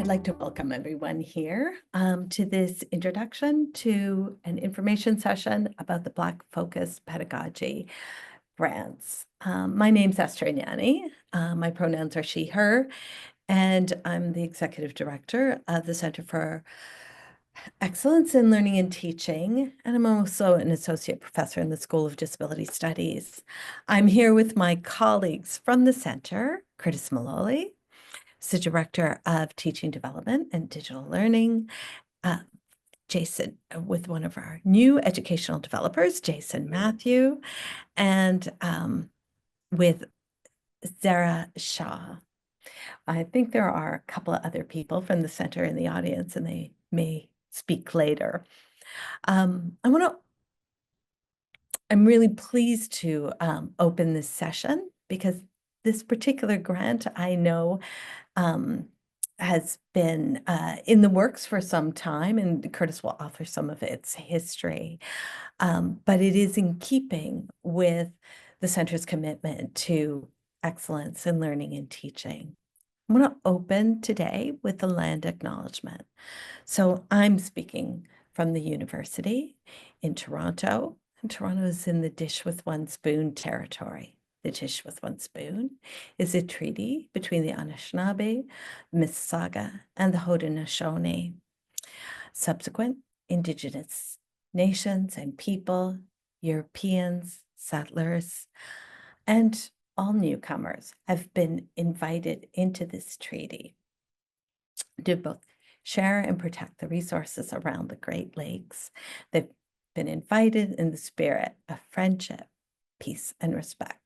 I'd like to welcome everyone here to this introduction to an information session about the Black-Focused Pedagogy Grants. My name's Esther Ignani. My pronouns are she, her, and I'm the Executive Director of the Center for Excellence in Learning and Teaching, and I'm also an Associate Professor in the School of Disability Studies. I'm here with my colleagues from the Center, Curtis Maloli, the Director of Teaching Development and Digital Learning, Jason, with one of our new educational developers, Jason Matthew, and with Zara Shah. I think there are a couple of other people from the center in the audience, and they may speak later. I'm really pleased to open this session because this particular grant I know has been in the works for some time, and Curtis will offer some of its history. But it is in keeping with the center's commitment to excellence in learning and teaching. I'm going to open today with the land acknowledgement. So I'm speaking from the university in Toronto, and Toronto is in the dish with one spoon territory. The Dish with One Spoon is a treaty between the Anishinaabe, Mississauga, and the Haudenosaunee. Subsequent Indigenous nations and people, Europeans, settlers, and all newcomers have been invited into this treaty to both share and protect the resources around the Great Lakes. They've been invited in the spirit of friendship, peace, and respect.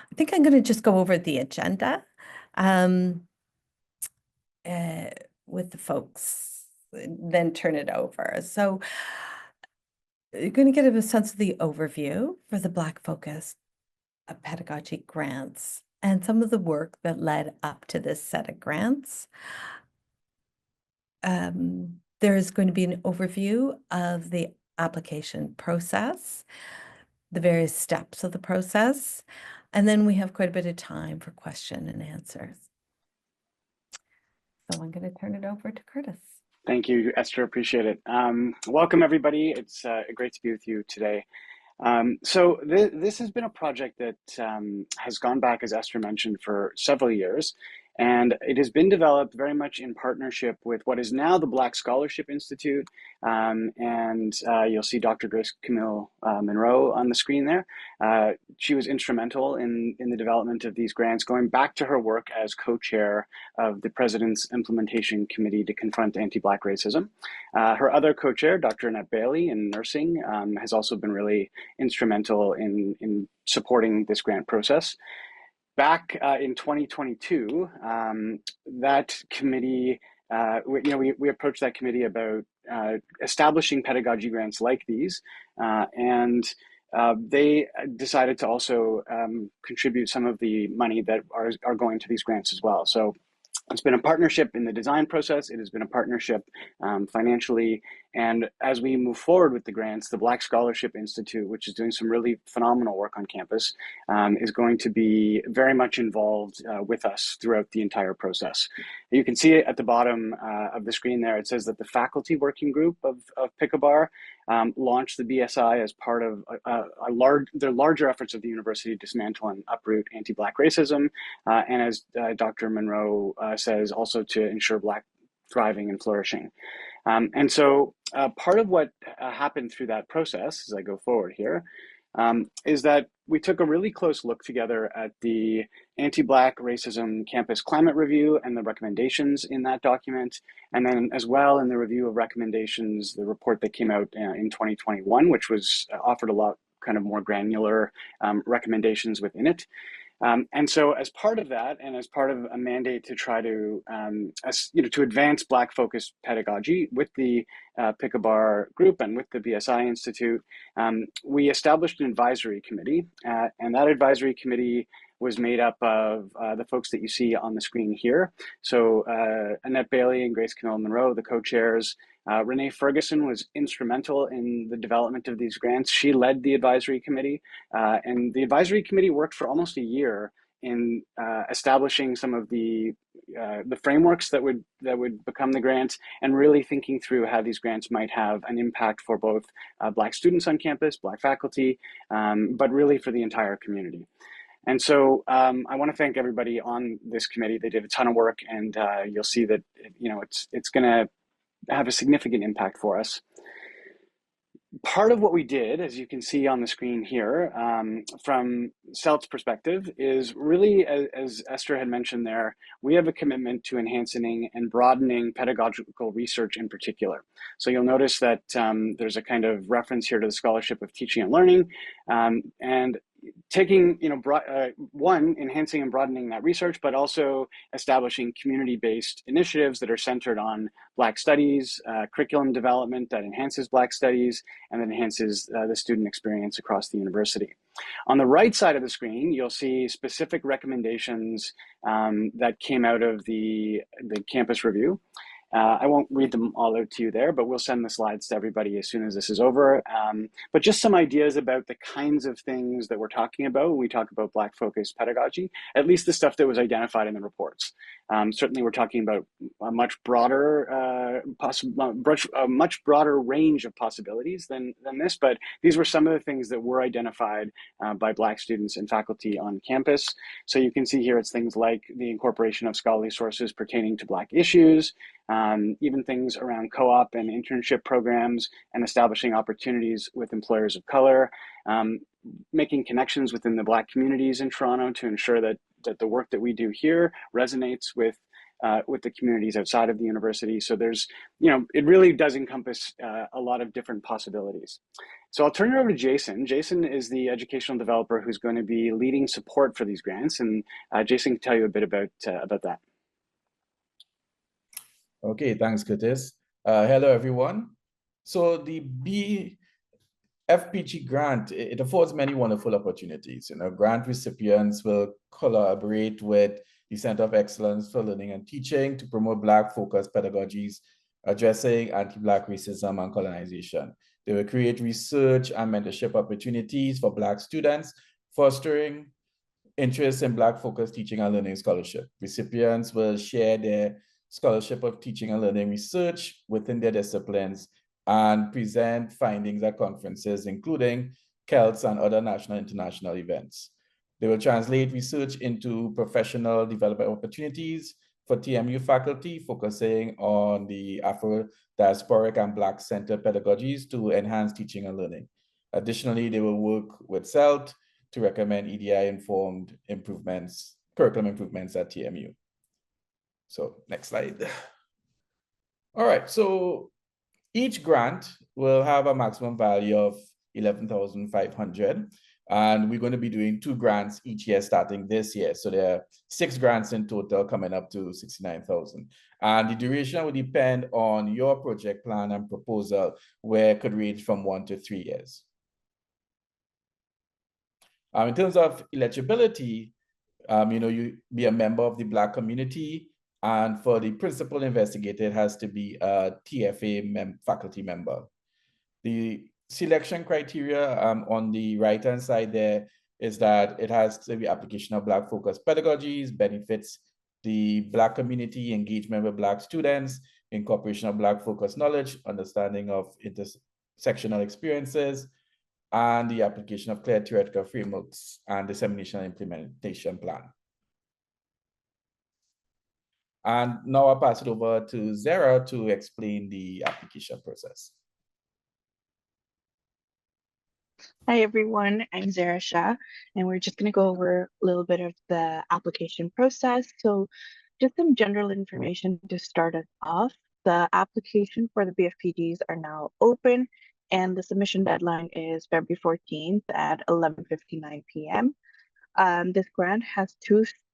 I think I'm going to just go over the agenda with the folks, then turn it over. So you're going to get a sense of the overview for the Black-Focused Pedagogy Grants and some of the work that led up to this set of grants. There's going to be an overview of the application process, the various steps of the process, and then we have quite a bit of time for question and answers. So I'm going to turn it over to Curtis. Thank you, Esther. Appreciate it. Welcome, everybody. It's great to be with you today. So this has been a project that has gone back, as Esther mentioned, for several years. And it has been developed very much in partnership with what is now the Black Scholarship Institute. You'll see Dr. Grace Camille Monroe on the screen there. She was instrumental in the development of these grants, going back to her work as co-chair of the President's Implementation Committee to Confront Anti-Black Racism. Her other co-chair, Dr. Annette Bailey in nursing, has also been really instrumental in supporting this grant process. Back in 2022, that committee, we approached that committee about establishing pedagogy grants like these, and they decided to also contribute some of the money that are going to these grants as well. So it's been a partnership in the design process. It has been a partnership financially. And as we move forward with the grants, the Black Scholarship Institute, which is doing some really phenomenal work on campus, is going to be very much involved with us throughout the entire process. You can see it at the bottom of the screen there. It says that the faculty working group of PICABAR launched the BSI as part of their larger efforts of the university to dismantle and uproot anti-Black racism, and as Dr. Monroe says, also to ensure Black thriving and flourishing. And so part of what happened through that process, as I go forward here, is that we took a really close look together at the Anti-Black Racism Campus Climate Review and the recommendations in that document, and then as well in the review of recommendations, the report that came out in 2021, which was offered a lot kind of more granular recommendations within it. And so as part of that, and as part of a mandate to try to, to advance Black-focused pedagogy with the PICABAR group and with the BSI Institute, we established an advisory committee, and that advisory committee was made up of the folks that you see on the screen here. So Annette Bailey and Grace Camille Monroe, the co-chairs. Renee Ferguson was instrumental in the development of these grants. She led the advisory committee, and the advisory committee worked for almost a year in establishing some of the frameworks that would become the grant, and really thinking through how these grants might have an impact for both Black students on campus, Black faculty, but really for the entire community. And so I want to thank everybody on this committee. They did a ton of work, and you'll see that it's going to have a significant impact for us. Part of what we did, as you can see on the screen here, from CELT's perspective, is really, as Esther had mentioned there, we have a commitment to enhancing and broadening pedagogical research in particular. So you'll notice that there's a kind of reference here to the Scholarship of Teaching and Learning, and taking, one, enhancing and broadening that research, but also establishing community-based initiatives that are centered on Black studies, curriculum development that enhances Black studies, and that enhances the student experience across the university. On the right side of the screen, you'll see specific recommendations that came out of the campus review. I won't read them all out to you there, but we'll send the slides to everybody as soon as this is over. But just some ideas about the kinds of things that we're talking about when we talk about Black-focused pedagogy, at least the stuff that was identified in the reports. Certainly, we're talking about a much broader, a much broader range of possibilities than this, but these were some of the things that were identified by Black students and faculty on campus. So you can see here it's things like the incorporation of scholarly sources pertaining to Black issues, even things around co-op and internship programs, and establishing opportunities with employers of color, making connections within the Black communities in Toronto to ensure that the work that we do here resonates with the communities outside of the university. So there's, it really does encompass a lot of different possibilities. So I'll turn it over to Jason. Jason is the educational developer who's going to be leading support for these grants, and Jason can tell you a bit about that. Okay, thanks, Curtis. Hello, everyone. So the BFPG grant, it affords many wonderful opportunities. Grant recipients will collaborate with the Center of Excellence for Learning and Teaching to promote Black-focused pedagogies addressing anti-Black racism and colonization. They will create research and mentorship opportunities for Black students, fostering interest in Black-focused teaching and learning scholarship. Recipients will share their scholarship of teaching and learning research within their disciplines and present findings at conferences, including CELTS and other national and international events. They will translate research into professional development opportunities for TMU faculty, focusing on the Afro-diasporic and Black-centered pedagogies to enhance teaching and learning. Additionally, they will work with CELT to recommend EDI-informed curriculum improvements at TMU. So next slide. All right, so each grant will have a maximum value of $11,500, and we're going to be doing 2 grants each year starting this year. So there are 6 grants in total, coming up to $69,000. And the duration will depend on your project plan and proposal, where it could range from 1 to 3 years. In terms of eligibility, you be a member of the Black community, and for the principal investigator, it has to be a TFA faculty member. The selection criteria on the right-hand side there is that it has to be application of Black-focused pedagogies, benefits the Black community, engagement with Black students, incorporation of Black-focused knowledge, understanding of intersectional experiences, and the application of clear theoretical frameworks and dissemination and implementation plan. And now I'll pass it over to Zara to explain the application process. Hi, everyone. I'm Zara Shah, and we're just going to go over a little bit of the application process. So just some general information to start us off. The application for the BFPGs are now open, and the submission deadline is February 14th at 11:59 p.m. This grant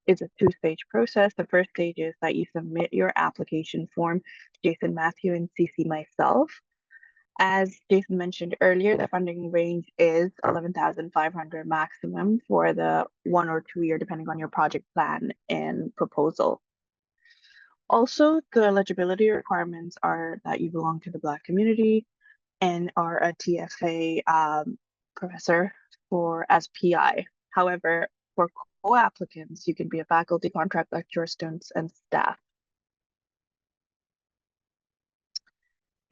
is a 2-stage process. The first stage is that you submit your application form to Jason Matthew and CC myself. As Jason mentioned earlier, the funding range is $11,500 maximum for the 1 or 2 year, depending on your project plan and proposal. Also, the eligibility requirements are that you belong to the Black community and are a TFA professor as PI. However, for co-applicants, you can be a faculty, contract lecturer, students, and staff.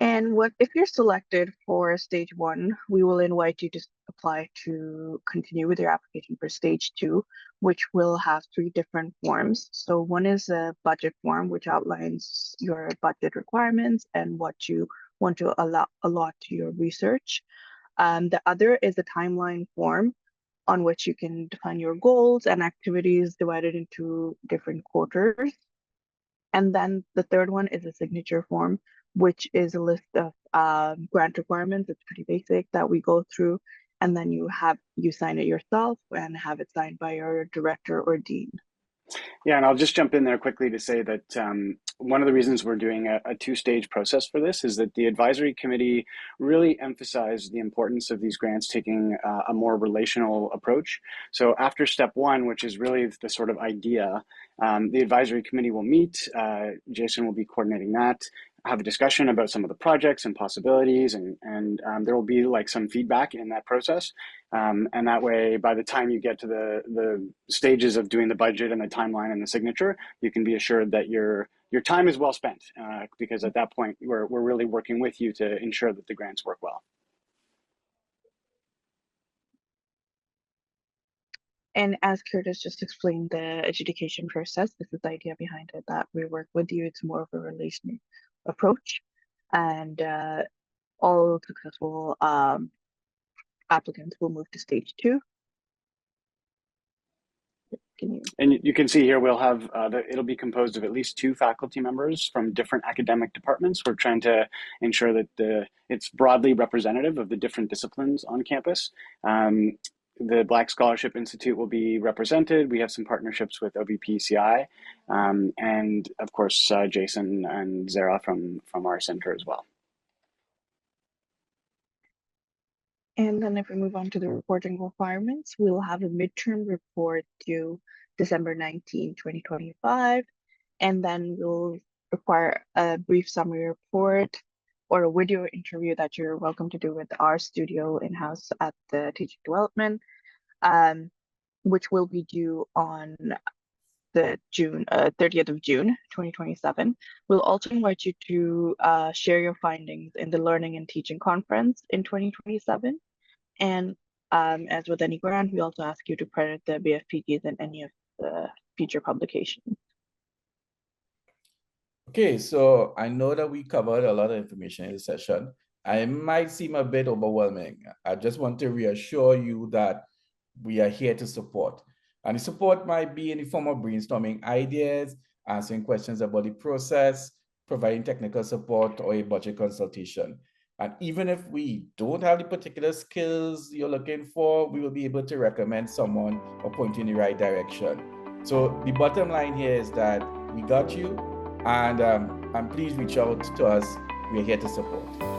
And if you're selected for stage 1, we will invite you to apply to continue with your application for stage 2, which will have 3 different forms. So one is a budget form, which outlines your budget requirements and what you want to allot to your research. The other is a timeline form on which you can define your goals and activities divided into different quarters. And then the third one is a signature form, which is a list of grant requirements. It's pretty basic that we go through. And then you sign it yourself and have it signed by your director or dean. Yeah, and I'll just jump in there quickly to say that one of the reasons we're doing a 2-stage process for this is that the advisory committee really emphasized the importance of these grants taking a more relational approach. So after step 1, which is really the sort of idea, the advisory committee will meet. Jason will be coordinating that, have a discussion about some of the projects and possibilities, and there will be like some feedback in that process. And that way, by the time you get to the stages of doing the budget and the timeline and the signature, you can be assured that your time is well spent, because at that point, we're really working with you to ensure that the grants work well. And as Curtis just explained, the adjudication process, this is the idea behind it, that we work with you. It's more of a relational approach, and all successful applicants will move to stage 2. And you can see here, we'll have, it'll be composed of at least 2 faculty members from different academic departments. We're trying to ensure that it's broadly representative of the different disciplines on campus. The Black Scholarship Institute will be represented. We have some partnerships with OBPCI, and of course, Jason and Zara from our center as well. And then if we move on to the reporting requirements, we'll have a midterm report due December 19, 2025. And then we'll require a brief summary report or a video interview that you're welcome to do with our studio in-house at the Teaching Development, which will be due on the 30th of June, 2027. We'll also invite you to share your findings in the Learning and Teaching Conference in 2027. And as with any grant, we also ask you to credit the BFPGs in any of the future publications. Okay, so I know that we covered a lot of information in the session. It might seem a bit overwhelming. I just want to reassure you that we are here to support. And the support might be in the form of brainstorming ideas, answering questions about the process, providing technical support, or a budget consultation. And even if we don't have the particular skills you're looking for, we will be able to recommend someone or point you in the right direction. So the bottom line here is that we got you, and please reach out to us. We're here to support.